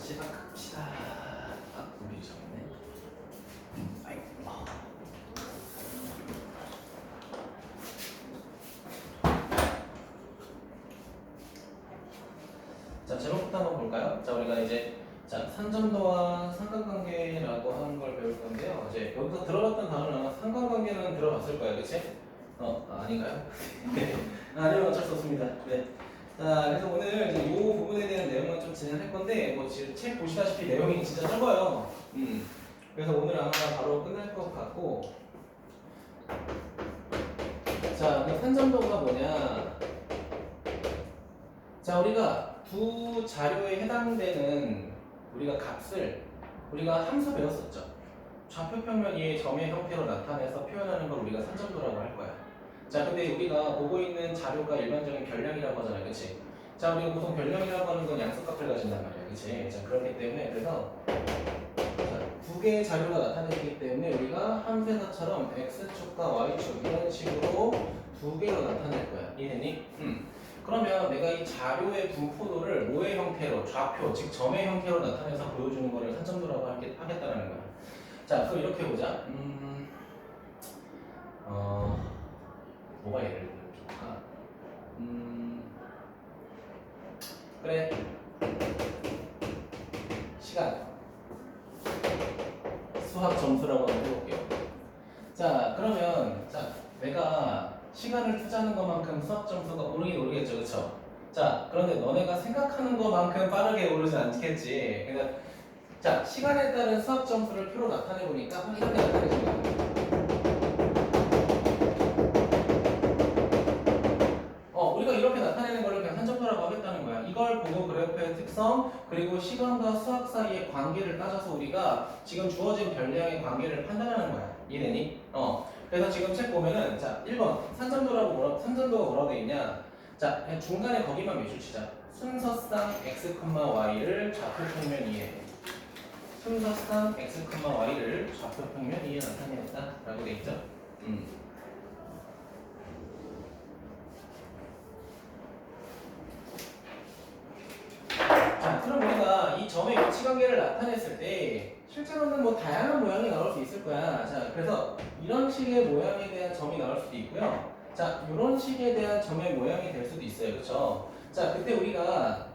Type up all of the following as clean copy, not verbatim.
시작합시다. 아, 우리 적네. 아이고. 자, 제목부터 한번 볼까요? 자, 우리가 이제 산점도와 상관관계라고 하는 걸 배울 건데요. 이제 여기서 들어봤던 단어는 아마 상관관계는 들어봤을 거예요, 그렇지? 아닌가요? 네. 아니면 어쩔 수 없습니다. 네. 자, 그래서 오늘 이제 이 부분에 대한 내용을 좀 진행할 건데, 뭐 지금 책 보시다시피 내용이 진짜 적어요. 그래서 오늘 아마 바로 끝날 것 같고, 자, 그 산점도가 뭐냐? 자, 우리가 두 자료에 해당되는 우리가 값을 우리가 함수 배웠었죠. 좌표 평면 위에 점의 형태로 나타내서 표현하는 걸 우리가 산점도라고 할 거야. 자, 근데 우리가 보고 있는 자료가 일반적인 별량이라고 하잖아요, 그렇지? 자, 우리가 보통 별량이라고 하는 건 양수값을 가진단 말이야, 그렇지? 자, 그렇기 때문에 그래서 두 개의 자료가 나타내기 때문에 우리가 함수에서처럼 x축과 y축 이런 식으로 두 개로 나타낼 거야. 이해되니? 그러면 내가 이 자료의 분포도를 뭐의 형태로, 좌표, 즉 점의 형태로 나타내서 보여주는 거를 산점도라고 하겠다는 거야. 자, 그럼 이렇게 보자. 뭐가 예를 들면 좋을까? 그래. 시간. 수학 점수라고 한번 해볼게요. 자, 그러면, 내가 시간을 투자하는 것만큼 수학 점수가 오르긴 오르겠죠, 그쵸? 자, 그런데 너네가 생각하는 것만큼 빠르게 오르지 않겠지. 그러니까, 자, 시간에 따른 수학 점수를 표로 나타내 보니까 이렇게 나타내지는 거야. 우리가 이렇게 나타내는 거를 그냥 산점도라고 하겠다는 거야. 이걸 보고 그래프의 특성, 그리고 시간과 수학 사이의 관계를 따져서 우리가 지금 주어진 별량의 관계를 판단하는 거야. 이해되니? 그래서 지금 책 보면은, 자, 1번. 산점도가 뭐라고 돼 있냐? 자, 그냥 중간에 거기만 밑줄 치자. 순서상 x, y를 좌표 평면 2에. 순서상 x, y를 좌표 평면 2에 나타내겠다. 라고 돼 있죠? 자, 그럼 우리가 이 점의 위치 관계를 나타냈을 때 실제로는 뭐 다양한 모양이 나올 수 있을 거야. 자, 그래서 이런 식의 모양에 대한 점이 나올 수도 있고요. 자, 이런 식에 대한 점의 모양이 될 수도 있어요. 그렇죠? 자, 그때 우리가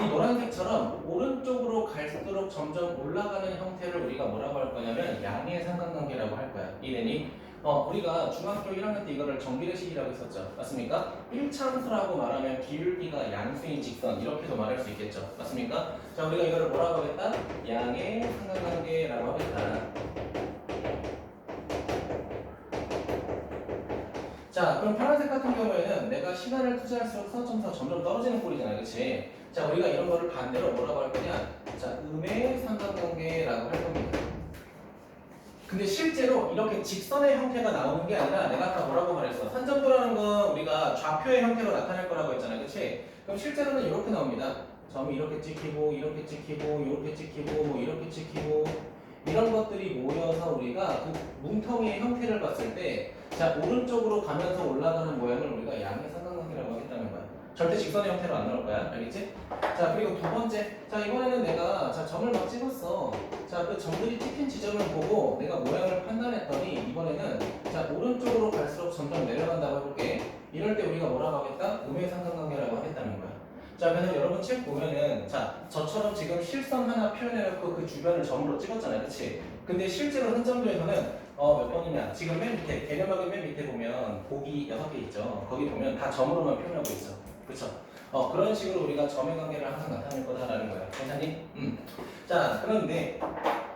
이 노란색처럼 오른쪽으로 갈수록 점점 올라가는 형태를 우리가 뭐라고 할 거냐면 양의 상관관계라고 할 거야. 이해되니? 우리가 중학교 1학년 때 이거를 정비례식이라고 했었죠. 맞습니까? 1차함수라고 말하면 기울기가 양수인 직선 이렇게도 말할 수 있겠죠. 맞습니까? 자, 우리가 이거를 뭐라고 하겠다? 양의 상관관계라고 하겠다. 자, 그럼 파란색 같은 경우에는 내가 시간을 투자할수록 수학 점수가 점점 떨어지는 꼴이잖아요. 그치? 자, 우리가 이런 거를 반대로 뭐라고 할 거냐? 자, 음의 상관관계라고 할 겁니다. 근데 실제로 이렇게 직선의 형태가 나오는 게 아니라 내가 아까 뭐라고 말했어? 산점도라는 건 우리가 좌표의 형태로 나타낼 거라고 했잖아요. 그치? 그럼 실제로는 이렇게 나옵니다. 점이 이렇게 찍히고 이렇게 찍히고 이렇게 찍히고 뭐 이렇게 찍히고 이런 것들이 모여서 우리가 그 뭉텅이의 형태를 봤을 때 자, 오른쪽으로 가면서 올라가는 모양을 우리가 양의 상관관계라고 하겠다는 거야. 절대 직선의 형태로 안 나올 거야. 알겠지? 자, 그리고 두 번째. 자, 이번에는 내가 점을 막 찍었어. 자, 그 점들이 찍힌 지점을 보고 내가 모양을 판단했더니 이번에는 자, 오른쪽으로 갈수록 점점 내려간다고 해볼게. 이럴 때 우리가 뭐라고 하겠다? 음의 상관관계라고 하겠다는 거야. 자, 그래서 여러분 책 보면은 저처럼 지금 실선 하나 표현해놓고 그 주변을 점으로 찍었잖아요. 그치? 근데 실제로 산점도에서는 몇 번이냐? 지금 맨 밑에, 개념학의 맨 밑에 보면 보기 6개 있죠. 거기 보면 다 점으로만 표현하고 있어. 그쵸? 그런 식으로 우리가 점의 관계를 항상 나타낼 거다라는 거야. 괜찮니? 자, 그런데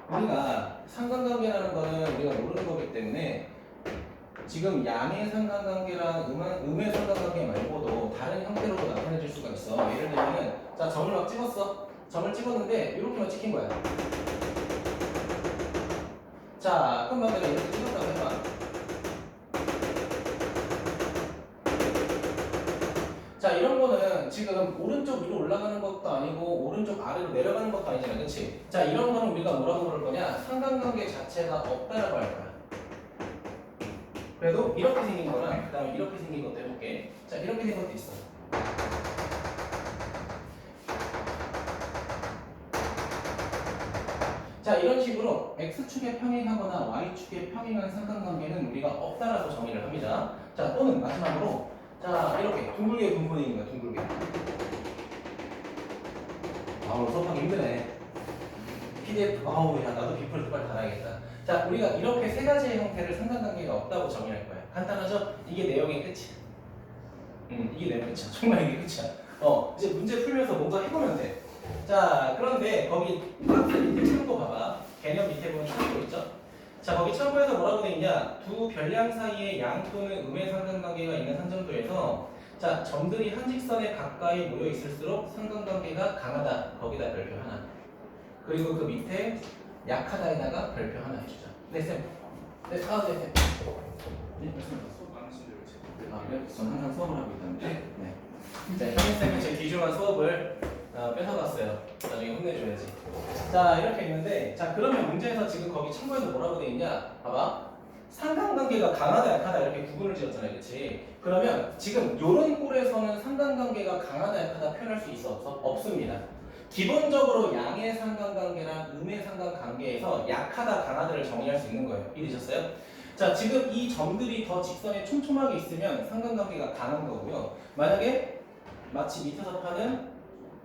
우리가 상관관계라는 거는 우리가 모르는 거기 때문에 지금 양의 상관관계랑 음의 상관관계 말고도 다른 형태로도 나타내줄 수가 있어. 예를 들면은 자, 점을 막 찍었어. 점을 찍었는데 이렇게만 찍힌 거야. 자, 그럼 내가 이렇게 찍었다고 해봐. 자, 이런 거는 지금 오른쪽 위로 올라가는 것도 아니고 오른쪽 아래로 내려가는 것도 아니잖아. 그치? 자, 이런 거는 우리가 뭐라고 부를 거냐? 상관관계 자체가 없다라고 할 거야. 그래도 이렇게 생긴 거랑 그 다음에 이렇게 생긴 것도 해볼게. 자, 이렇게 생긴 것도 있어. 자, 이런 식으로 x축에 평행하거나 y축에 평행한 삼각관계는 우리가 없다라고 정의를 합니다. 자, 또는 마지막으로 자, 이렇게 둥글게 분포되어 있는 거야, 둥글게. 아, 오늘 수업하기 힘드네. PDF, 아우, 야, 나도 비플 빨리 달아야겠다. 자, 우리가 이렇게 세 가지의 형태를 삼각관계가 없다고 정의할 거야. 간단하죠? 이게 내용의 끝이야. 이게 내용의 끝이야. 정말 이게 끝이야. 이제 문제 풀면서 뭔가 해보면 돼. 자, 그런데 거기 박스 밑에 참고 봐봐. 개념 밑에 보면 참고 있죠? 자, 거기 참고에서 뭐라고 돼 있냐? 두 별량 사이에 양 또는 음의 삼각관계가 있는 삼점도에서 자, 점들이 한 직선에 가까이 모여 있을수록 삼각관계가 강하다. 거기다 별표 하나. 그리고 그 밑에 약하다에다가 별표 하나 해주자. 네, 쌤. 네, 네, 쌤. 네, 말씀하세요. 수업 많으신데 왜 아, 그래요? 저는 항상 수업을 하고 있다는데. 네. 자, 현민쌤은 제 귀중한 수업을 뺏어갔어요. 나중에 혼내줘야지. 자, 이렇게 있는데, 자, 그러면 문제에서 지금 거기 참고에서 뭐라고 돼 있냐? 봐봐. 상관관계가 강하다, 약하다 이렇게 구분을 지었잖아요. 그치? 그러면 지금 요런 꼴에서는 상관관계가 강하다, 약하다 표현할 수 있어? 없습니다. 기본적으로 양의 상관관계랑 음의 상관관계에서 약하다, 강하다를 정의할 수 있는 거예요. 이해되셨어요? 자, 지금 이 점들이 더 직선에 촘촘하게 있으면 상관관계가 강한 거고요. 만약에 마치 밑에서 파는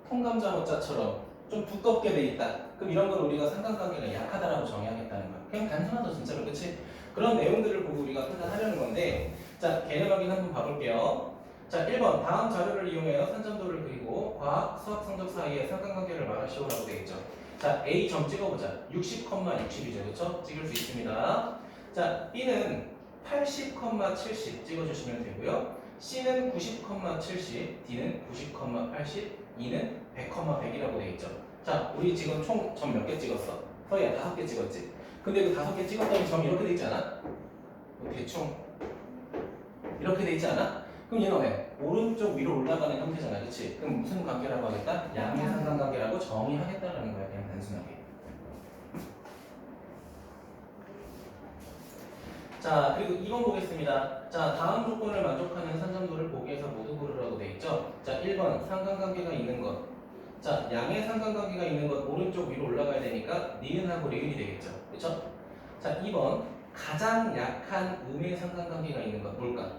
통감자 모자처럼 좀 두껍게 돼 있다. 그럼 이런 건 우리가 상관관계가 약하다라고 정의하겠다는 거야. 그냥 단순하죠, 진짜로. 그치? 그런 내용들을 보고 우리가 판단하려는 건데, 자, 개념 확인 한번 봐볼게요. 자, 1번 다음 자료를 이용하여 산점도를 그리고 과학, 수학 성적 사이의 상관관계를 말하시오라고 되어 있죠. 자, A 점 찍어보자. 60,60이죠. 그쵸? 찍을 수 있습니다. 자, B는 80,70 찍어주시면 되고요. C는 90,70, D는 90,80, E는 100,100이라고 되어 있죠. 자, 우리 지금 총 점 몇 개 찍었어? 서희야 5개 찍었지? 근데 그 5개 찍었더니 점 이렇게 돼 있지 않아? 대충 이렇게 돼 있지 않아? 그럼 얘는 왜? 오른쪽 위로 올라가는 형태잖아, 그치? 그럼 무슨 관계라고 하겠다? 양의 상관관계라고 정의하겠다라는 거야, 그냥 단순하게. 자, 그리고 2번 보겠습니다. 자, 다음 조건을 만족하는 산점도를 보기에서 모두 고르라고 돼 있죠. 자, 1번 상관관계가 있는 것. 자, 양의 상관관계가 있는 것 오른쪽 위로 올라가야 되니까 니은하고 리은이 되겠죠. 그렇죠? 자, 2번 가장 약한 음의 상관관계가 있는 것 뭘까?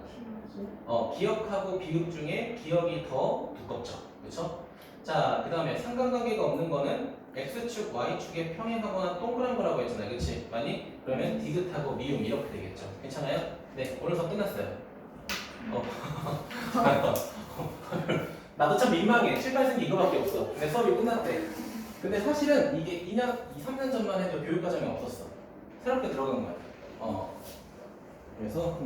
기억하고 비읍 중에 기억이 더 두껍죠. 그렇죠? 자, 그 다음에 상관관계가 없는 거는 X축, Y축에 평행하거나 동그란 거라고 했잖아요. 그치? 많이? 그러면 디귿하고 미음 이렇게 되겠죠. 괜찮아요? 네, 오늘 수업 끝났어요. 나도 참 민망해. 7, 8승 이거밖에 없어. 근데 수업이 끝났대. 근데 사실은 이게 2년, 2, 3년 전만 해도 교육과정이 없었어. 새롭게 들어간 거야. 그래서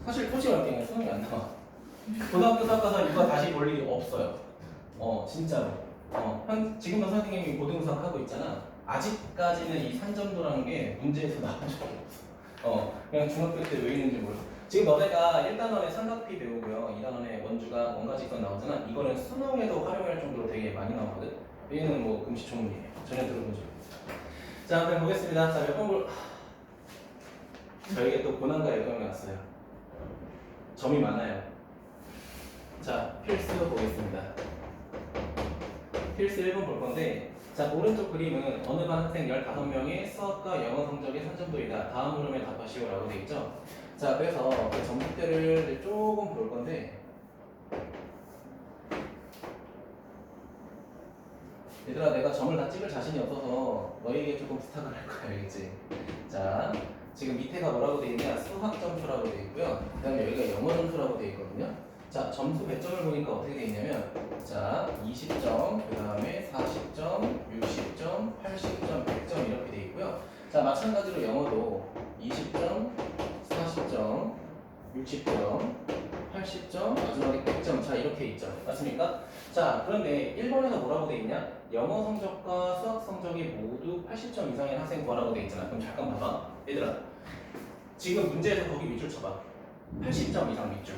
사실 솔직히 말하면 수능이 안 나와. 고등학교 수학 가서 이거 다시 볼 일이 없어요. 진짜로. 지금도 선생님이 고등 수학 하고 있잖아. 아직까지는 이 산점도라는 게 문제에서 나온 적이 없어. 그냥 중학교 때 왜 있는지 몰라. 지금 너네가 1단원에 삼각피 배우고요. 2단원에 원주가 원가직선 나오잖아. 이거는 수능에도 활용할 정도로 되게 많이 나오거든. 얘는 뭐 금시초문이에요. 전혀 들어본 적 없어. 자, 그럼 보겠습니다. 자, 몇 번 볼. 저에게 또 고난과 열정이 왔어요. 점이 많아요. 자, 필수 보겠습니다. 필수 1번 볼 건데, 자, 오른쪽 그림은 어느 반 학생 15명의 수학과 영어 성적의 산점도이다. 다음 흐름에 답하시오라고 되어 있죠. 자, 그래서 그 점수대를 조금 볼 건데, 얘들아, 내가 점을 다 찍을 자신이 없어서 너희에게 조금 부탁을 할 거야, 알겠지? 자, 지금 밑에가 뭐라고 되어 있냐? 수학 점수라고 되어 있고요. 그 다음에 여기가 영어 점수라고 되어 있거든요. 자, 점수 배점을 보니까 어떻게 되어 있냐면, 자, 20점, 그 다음에 40점, 60점, 80점, 100점 이렇게 되어 있고요. 자, 마찬가지로 영어도 20점, 40점, 60점, 80점, 마지막에 100점. 자, 이렇게 있죠. 맞습니까? 자, 그런데 1번에서 뭐라고 되어 있냐? 영어 성적과 수학 성적이 모두 80점 이상의 학생 구하라고 되어 있잖아. 그럼 잠깐 봐봐. 얘들아, 지금 문제에서 거기 밑줄 쳐봐. 80점 이상 밑줄.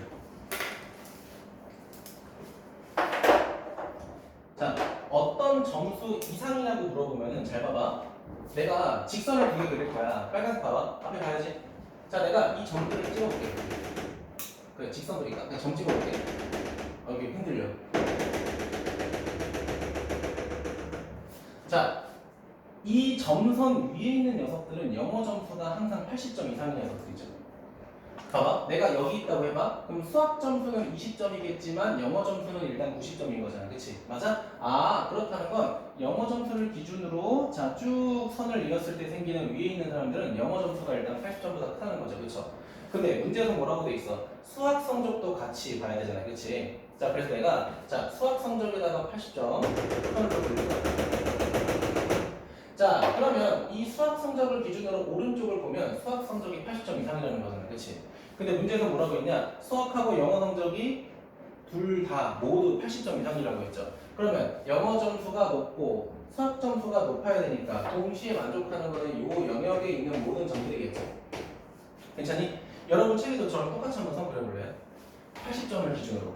자, 어떤 점수 이상이라고 물어보면은 잘 봐봐. 내가 직선을 2개 그릴 거야. 빨간색 봐봐. 앞에 봐야지. 자, 내가 이 점들을 찍어볼게. 그래, 직선 그리니까 그냥 점 찍어볼게. 여기 흔들려. 자, 이 점선 위에 있는 녀석들은 영어 점수가 항상 80점 이상인 녀석들이죠. 봐봐, 내가 여기 있다고 해봐. 그럼 수학 점수는 20점이겠지만 영어 점수는 일단 90점인 거잖아, 그치? 맞아? 아, 그렇다는 건 영어 점수를 기준으로 자 쭉 선을 이었을 때 생기는 위에 있는 사람들은 영어 점수가 일단 80점보다 크다는 거죠, 그쵸? 근데 문제에서 뭐라고 돼 있어? 수학 성적도 같이 봐야 되잖아, 그치? 자, 그래서 내가 자 수학 성적에다가 80점 선을 좀 돌릴까? 자, 그러면 이 수학 성적을 기준으로 오른쪽을 보면 수학 성적이 80점 이상이라는 거잖아, 그치? 근데 문제에서 뭐라고 했냐? 수학하고 영어 성적이 둘 다 모두 80점 이상이라고 했죠. 그러면 영어 점수가 높고 수학 점수가 높아야 되니까 동시에 만족하는 거는 이 영역에 있는 모든 점들이겠죠. 괜찮니? 여러분 책에도 저랑 똑같이 한번 선 그려볼래요? 80점을 기준으로.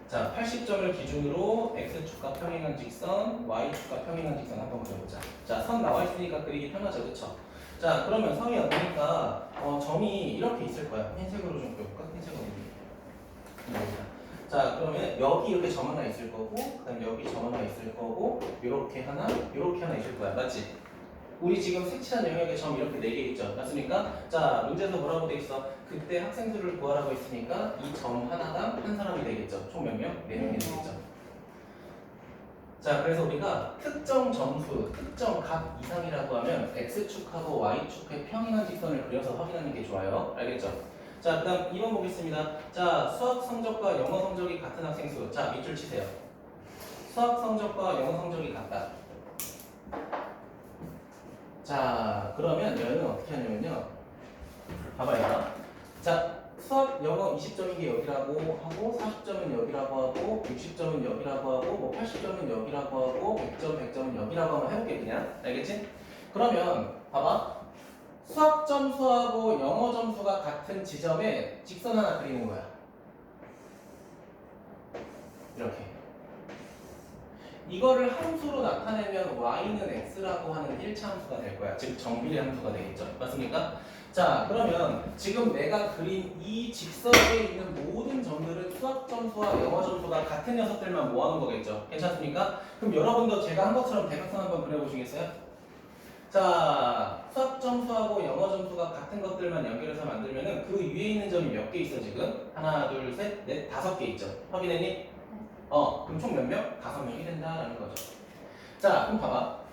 자, 80점을 기준으로 X축과 평행한 직선, Y축과 평행한 직선 한번 그려보자. 자, 선 나와 있으니까 그리기 편하죠, 그쵸? 자, 그러면 선이 없으니까 점이 이렇게 있을 거야. 흰색으로 좀 그려볼까? 흰색으로. 자, 그러면 여기 이렇게 점 하나 있을 거고, 그 다음에 여기 점 하나 있을 거고, 요렇게 하나 있을 거야. 맞지? 우리 지금 색칠한 영역에 점 이렇게 4개 있죠. 맞습니까? 자, 문제에서 뭐라고 돼 있어? 그때 학생 수를 구하라고 했으니까 이 점 하나당 한 사람이 되겠죠. 총 몇 명? 4명이 되겠죠. 자, 그래서 우리가 특정 점수, 특정 값 이상이라고 하면 X축하고 Y축의 평행한 직선을 그려서 확인하는 게 좋아요. 알겠죠? 자, 그 다음 2번 보겠습니다. 자, 수학 성적과 영어 성적이 같은 학생 수. 자, 밑줄 치세요. 수학 성적과 영어 성적이 같다. 자, 그러면 얘는 어떻게 하냐면요. 봐봐요. 자, 수학 영어 20점인 게 여기라고 하고 40점은 여기라고 하고 60점은 여기라고 하고 뭐 80점은 여기라고 하고 100점, 100점은 여기라고 하면 해볼게 그냥. 알겠지? 그러면 봐봐. 수학 점수하고 영어 점수가 같은 지점에 직선 하나 그리는 거야. 이렇게. 이거를 함수로 나타내면 y는 x라고 하는 1차 함수가 될 거야. 즉 정비례 함수가 되겠죠. 맞습니까? 자, 그러면 지금 내가 그린 이 직선에 있는 모든 점들은 수학 점수와 영어 점수가 같은 녀석들만 모아놓은 거겠죠. 괜찮습니까? 그럼 여러분도 제가 한 것처럼 대각선 한번 그려보시겠어요? 자, 수학 점수하고 영어 점수가 같은 것들만 연결해서 만들면은 그 위에 있는 점이 몇 개 있어 지금? 하나, 둘, 셋, 넷, 5개 있죠. 확인했니? 그럼 총 몇 명? 5명이 된다라는 거죠. 자, 그럼 봐봐.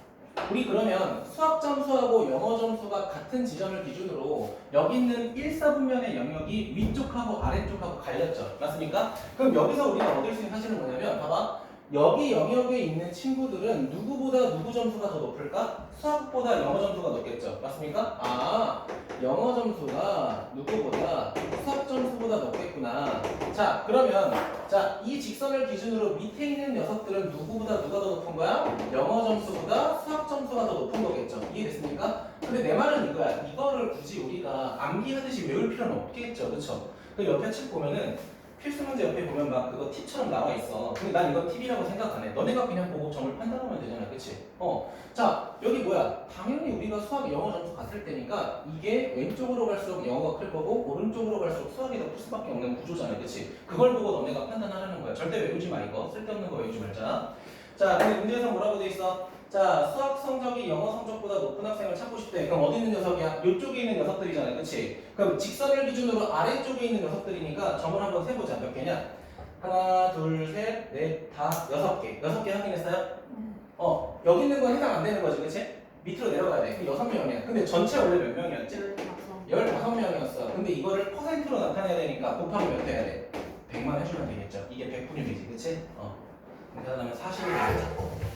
우리 그러면 수학 점수하고 영어 점수가 같은 지점을 기준으로 여기 있는 1, 4분면의 영역이 위쪽하고 아래쪽하고 갈렸죠. 맞습니까? 그럼 여기서 우리가 얻을 수 있는 사실은 뭐냐면 봐봐. 여기 영역에 있는 친구들은 누구보다 누구 점수가 더 높을까? 수학보다 영어 점수가 높겠죠. 맞습니까? 아, 영어 점수가 누구보다 수학 점수보다 높겠구나. 자, 그러면 자, 이 직선을 기준으로 밑에 있는 녀석들은 누구보다 누가 더 높은 거야? 영어 점수보다 수학 점수가 더 높은 거겠죠. 이해됐습니까? 근데 내 말은 이거야. 이거를 굳이 우리가 암기하듯이 외울 필요는 없겠죠. 그쵸? 그 옆에 책 보면은 필수 문제 옆에 보면 막 그거 팁처럼 나와 있어. 근데 난 이건 팁이라고 생각 안 해. 너네가 그냥 보고 점을 판단하면 되잖아. 그치? 자, 여기 뭐야? 당연히 우리가 수학, 영어 점수 같을 때니까 이게 왼쪽으로 갈수록 영어가 클 거고 오른쪽으로 갈수록 수학이 더 클 수밖에 없는 구조잖아. 그치? 그걸 보고 너네가 판단하라는 거야. 절대 외우지 마 이거. 쓸데없는 거 외우지 말자. 자, 근데 문제에서 뭐라고 돼 있어? 자, 수학 성적이 영어 성적보다 높은 학생을 찾고 싶대. 그럼 어디 있는 녀석이야? 이쪽에 있는 녀석들이잖아. 그치? 그럼 직선을 기준으로 아래쪽에 있는 녀석들이니까 점을 한번 세보자. 몇 개냐? 하나, 둘, 셋, 넷, 다, 6개. 6개 확인했어요? 여기 있는 건 해당 안 되는 거지, 그치? 밑으로 내려가야 돼. 그럼 6명이야. 근데 전체 원래 몇 명이었지? 15명이었어. 근데 이거를 퍼센트로 나타내야 되니까 곱하기 몇 해야 돼? 100만 해주면 되겠죠. 이게 100분율이지, 그치? 그러면 40을 되겠죠.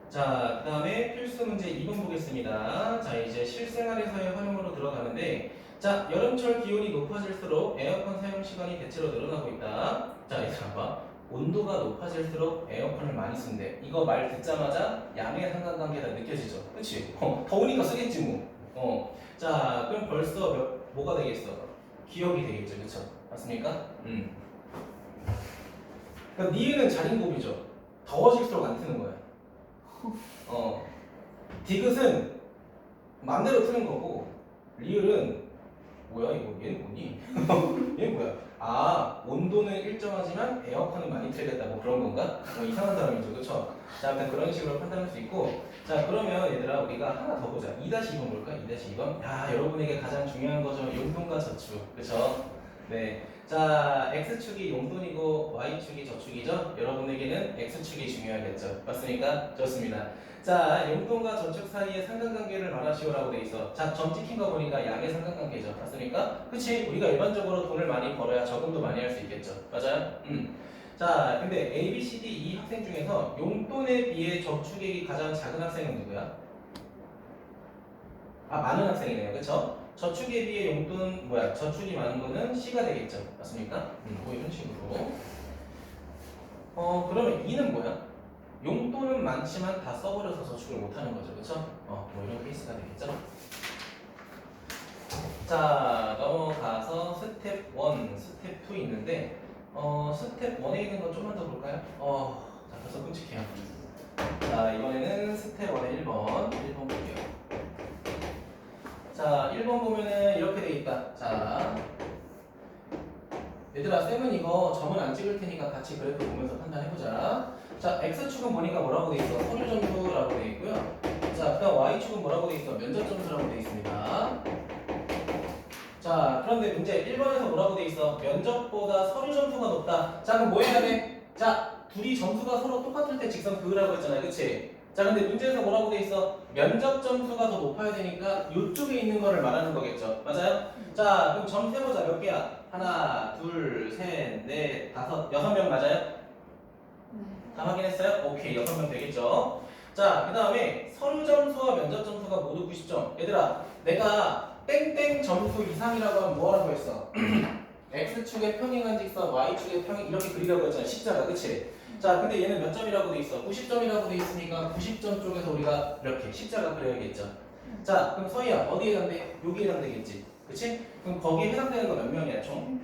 자, 그 다음에 필수 문제 2번 보겠습니다. 자, 이제 실생활에서의 활용으로 들어가는데, 자, 여름철 기온이 높아질수록 에어컨 사용 시간이 대체로 늘어나고 있다. 자, 이제 봐봐. 온도가 높아질수록 에어컨을 많이 쓴대. 이거 말 듣자마자 양의 상관관계가 느껴지죠. 그치? 더우니까 쓰겠지 뭐. 자, 그럼 벌써 뭐가 되겠어? 기억이 되겠죠. 그쵸? 맞습니까? 그러니까 니은은 자린고비죠. 더워질수록 안 트는 거야. 디귿은 맘대로 트는 거고 리을은 뭐야 이거 얘는 뭐니? 얘는 뭐야? 아 온도는 일정하지만 에어컨은 많이 틀겠다 뭐 그런 건가? 뭐 이상한 사람이죠 그쵸? 자 일단 그런 식으로 판단할 수 있고 자 그러면 얘들아 우리가 하나 더 보자 2-2번 볼까? 2-2번 야 여러분에게 가장 중요한 거죠 용돈과 저축 그쵸? 네. 자 X축이 용돈이고 Y축이 저축이죠? 여러분에게는 X축이 중요하겠죠 맞습니까? 좋습니다 자 용돈과 저축 사이의 상관관계를 말하시오라고 돼 있어 자 점 찍힌 거 보니까 양의 상관관계죠 맞습니까? 그치? 우리가 일반적으로 돈을 많이 벌어야 저금도 많이 할 수 있겠죠 맞아요? 자 근데 A, B, C, D 이 학생 중에서 용돈에 비해 저축액이 가장 작은 학생은 누구야? 아 많은 학생이네요 그쵸? 저축에 비해 용돈 뭐야 저축이 많은 거는 C가 되겠죠 맞습니까? 뭐 이런 식으로 그러면 E는 뭐야? 용돈은 많지만 다 써버려서 저축을 못하는 거죠 그쵸? 뭐 이런 케이스가 되겠죠? 자 넘어가서 스텝 1, 스텝 2 있는데 스텝 1에 있는 거 좀만 더 볼까요? 자 벌써 끔찍해요 자 이번에는 스텝 1의 1번 볼게요 자 1번 보면은 이렇게 돼 있다 자 얘들아 쌤은 이거 점은 안 찍을 테니까 같이 그래프 보면서 판단해보자 자 X축은 보니까 뭐라고 돼 있어? 서류 점수라고 돼 있고요 자 그다음 Y축은 뭐라고 돼 있어? 면접 점수라고 돼 있습니다 자 그런데 문제 1번에서 뭐라고 돼 있어? 면접보다 서류 점수가 높다 자 그럼 뭐 해야 돼? 자 둘이 점수가 서로 똑같을 때 직선 그으라고 했잖아요 그치? 자 근데 문제에서 뭐라고 돼 있어? 면접 점수가 더 높아야 되니까 이쪽에 있는 거를 말하는 거겠죠 맞아요? 자 그럼 점 세보자 몇 개야? 하나 둘셋넷 다섯 6명 맞아요? 다 확인했어요? 오케이 6명 되겠죠 자 그 다음에 서류 점수와 면접 점수가 모두 90점 얘들아 내가 땡땡 점수 이상이라고 하면 뭐라고 했어? X축의 평행한 직선, Y축의 평행 이렇게 그리라고 했잖아 십자가 그치? 자 근데 얘는 몇 점이라고 돼 있어? 90점이라고 돼 있으니까 90점 쪽에서 우리가 이렇게 십자가 그려야겠죠 자 그럼 서희야 어디에 해당돼? 여기에 해당되겠지 그치? 그럼 거기에 해당되는 거 몇 명이야 총?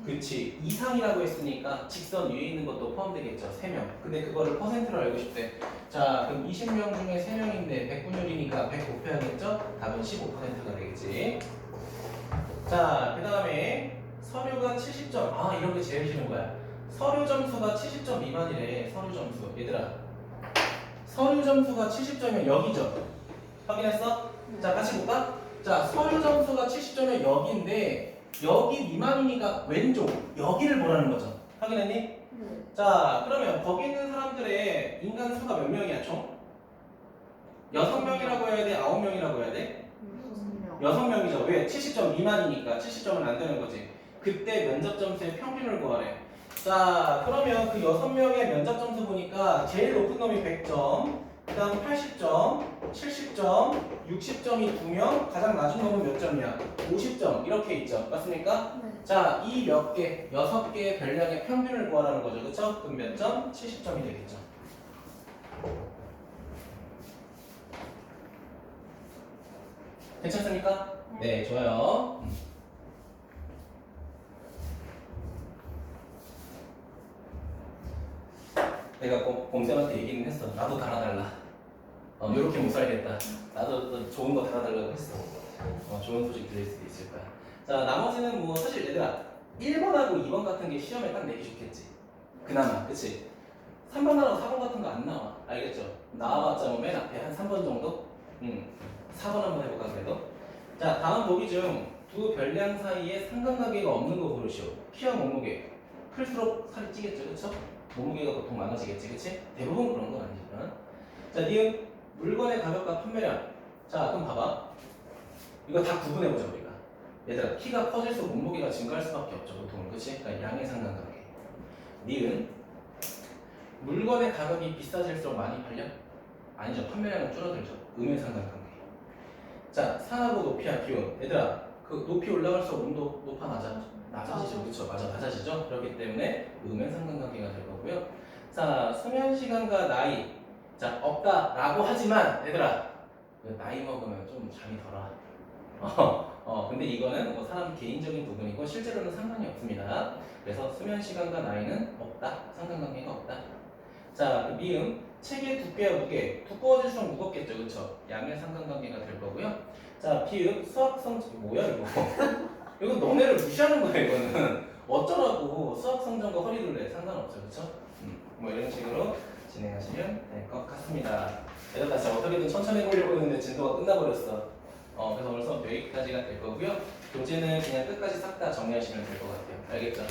그치 이상이라고 했으니까 직선 위에 있는 것도 포함되겠죠 3명 근데 그거를 퍼센트로 알고 싶대 자 그럼 20명 중에 3명인데 100분율이니까 100 곱해야겠죠? 답은 15%가 되겠지 자 그 다음에 서류가 70점 아 이런 게 제일 싫은 거야 서류 점수가 70점 미만이래 서류 점수 얘들아 서류 점수가 70점이면 여기죠 확인했어? 자 같이 볼까? 자 서류 점수가 70점이면 여기인데 여기 미만이니까 왼쪽 여기를 보라는 거죠 확인했니? 네. 자 그러면 거기 있는 사람들의 인간 수가 몇 명이야 총? 6명이라고 해야 돼? 9명이라고 해야 돼? 6명이죠 왜? 70점 미만이니까 70점은 안 되는 거지 그때 면접 점수의 평균을 구하래 자 그러면 그 6명의 면접 점수 보니까 제일 높은 놈이 100점 그 다음 80점, 70점, 60점이 2명 가장 낮은 놈은 몇 점이야? 50점 이렇게 있죠 맞습니까? 네. 자 이 몇 개, 6개의 별량의 평균을 구하라는 거죠 그쵸? 그럼 몇 점? 70점이 되겠죠 괜찮습니까? 네 좋아요 내가 곰쌤한테 얘기는 했어. 나도 달아달라. 요렇게 못 살겠다. 나도 또 좋은 거 달아달라고 했어. 좋은 소식 들릴 수도 있을 거야. 자, 나머지는 뭐 사실 얘들아 1번하고 2번 같은 게 시험에 딱 내기 좋겠지. 그나마, 그치? 3번하고 4번 같은 거 안 나와. 알겠죠? 나와봤자 뭐 맨 앞에 한 3번 정도? 4번 한번 해볼까 그래도? 자, 다음 보기 중 두 별량 사이에 상관관계가 없는 거 고르시오. 키와 몸무게. 클수록 살이 찌겠죠, 그쵸? 몸무게가 보통 많아지겠지, 그치? 대부분 그런 건 아니지만. 자, 니은 물건의 가격과 판매량. 자, 그럼 봐봐. 이거 다 구분해보자, 우리가. 얘들아, 키가 커질수록 몸무게가 증가할 수밖에 없죠, 보통은. 그치? 그러니까 양의 상관관계. 니은 물건의 가격이 비싸질수록 많이 팔려? 아니죠, 판매량은 줄어들죠. 음의 상관관계. 자, 산하고 높이와 기온. 얘들아, 그 높이 올라갈수록 온도 높아 낮아? 낮아지죠, 그쵸? 맞아, 낮아지죠? 그렇기 때문에 음의 상관관계가 될 거고요. 자, 수면 시간과 나이. 자, 없다라고 하지만 얘들아, 그 나이 먹으면 좀 잠이 덜 와. 근데 이거는 뭐 사람 개인적인 부분이고 실제로는 상관이 없습니다. 그래서 수면 시간과 나이는 없다, 상관관계가 없다. 자, 그 미음 책의 두께와 무게. 두꺼워질수록 무겁겠죠, 그쵸? 양의 상관관계가 될 거고요. 자, 비읍 수학성 뭐야 이거? 이건 너네를 무시하는 거야. 이거는 어쩌라고 수학 성적과 허리둘레 상관없죠, 그렇죠? 뭐 이런 식으로 진행하시면 될 것 같습니다. 얘들 다시 어떻게든 천천히 해보려고 했는데 진도가 끝나버렸어. 그래서 오늘 수업 여기까지가 될 거고요. 교재는 그냥 끝까지 싹 다 정리하시면 될 것 같아요. 알겠죠?